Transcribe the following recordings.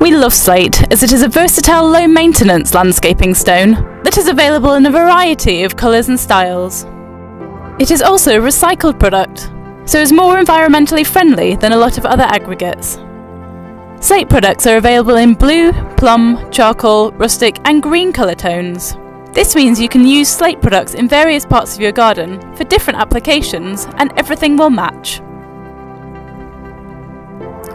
We love Slate as it is a versatile, low-maintenance landscaping stone that is available in a variety of colours and styles. It is also a recycled product, so is more environmentally friendly than a lot of other aggregates. Slate products are available in blue, plum, charcoal, rustic and green colour tones. This means you can use Slate products in various parts of your garden for different applications and everything will match.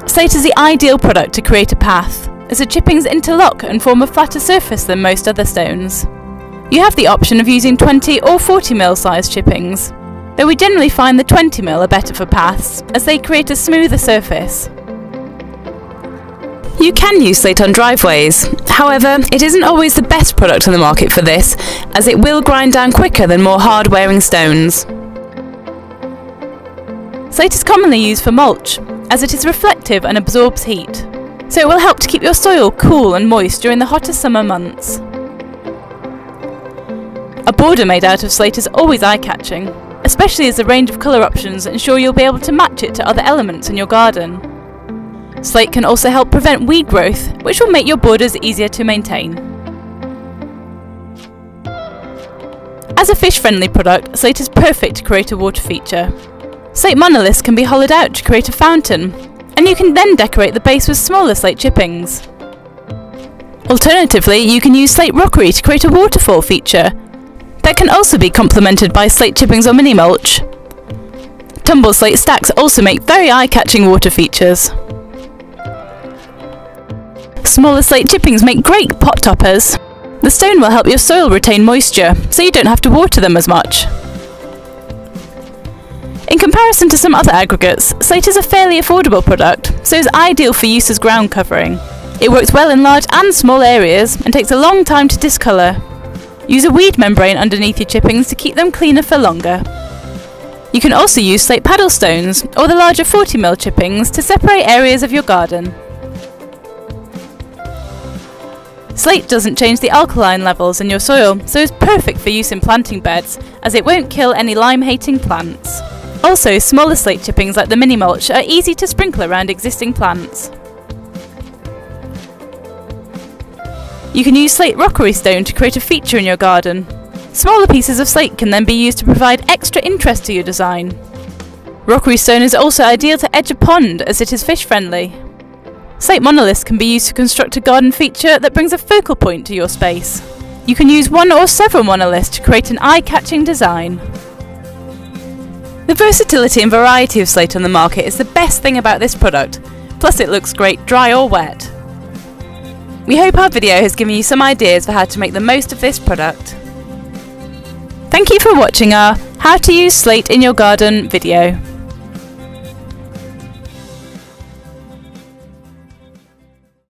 Slate is the ideal product to create a path, as the chippings interlock and form a flatter surface than most other stones. You have the option of using 20 or 40mm size chippings, though we generally find the 20mm are better for paths, as they create a smoother surface. You can use Slate on driveways, however, it isn't always the best product on the market for this, as it will grind down quicker than more hard-wearing stones. Slate is commonly used for mulch, as it is reflective and absorbs heat, so it will help to keep your soil cool and moist during the hotter summer months. A border made out of Slate is always eye-catching, especially as the range of colour options ensure you'll be able to match it to other elements in your garden. Slate can also help prevent weed growth, which will make your borders easier to maintain. As a fish-friendly product, Slate is perfect to create a water feature. Slate monoliths can be hollowed out to create a fountain, and you can then decorate the base with smaller slate chippings. Alternatively, you can use slate rockery to create a waterfall feature that can also be complemented by slate chippings or mini mulch. Tumble slate stacks also make very eye-catching water features. Smaller slate chippings make great pot toppers. The stone will help your soil retain moisture, so you don't have to water them as much. In comparison to some other aggregates, Slate is a fairly affordable product, so is ideal for use as ground covering. It works well in large and small areas and takes a long time to discolour. Use a weed membrane underneath your chippings to keep them cleaner for longer. You can also use Slate paddle stones or the larger 40mm chippings to separate areas of your garden. Slate doesn't change the alkaline levels in your soil, so is perfect for use in planting beds, as it won't kill any lime-hating plants. Also, smaller slate chippings like the mini mulch are easy to sprinkle around existing plants. You can use slate rockery stone to create a feature in your garden. Smaller pieces of slate can then be used to provide extra interest to your design. Rockery stone is also ideal to edge a pond, as it is fish-friendly. Slate monoliths can be used to construct a garden feature that brings a focal point to your space. You can use one or several monoliths to create an eye-catching design. The versatility and variety of slate on the market is the best thing about this product, plus it looks great dry or wet. We hope our video has given you some ideas for how to make the most of this product. Thank you for watching our How to Use Slate in Your Garden video.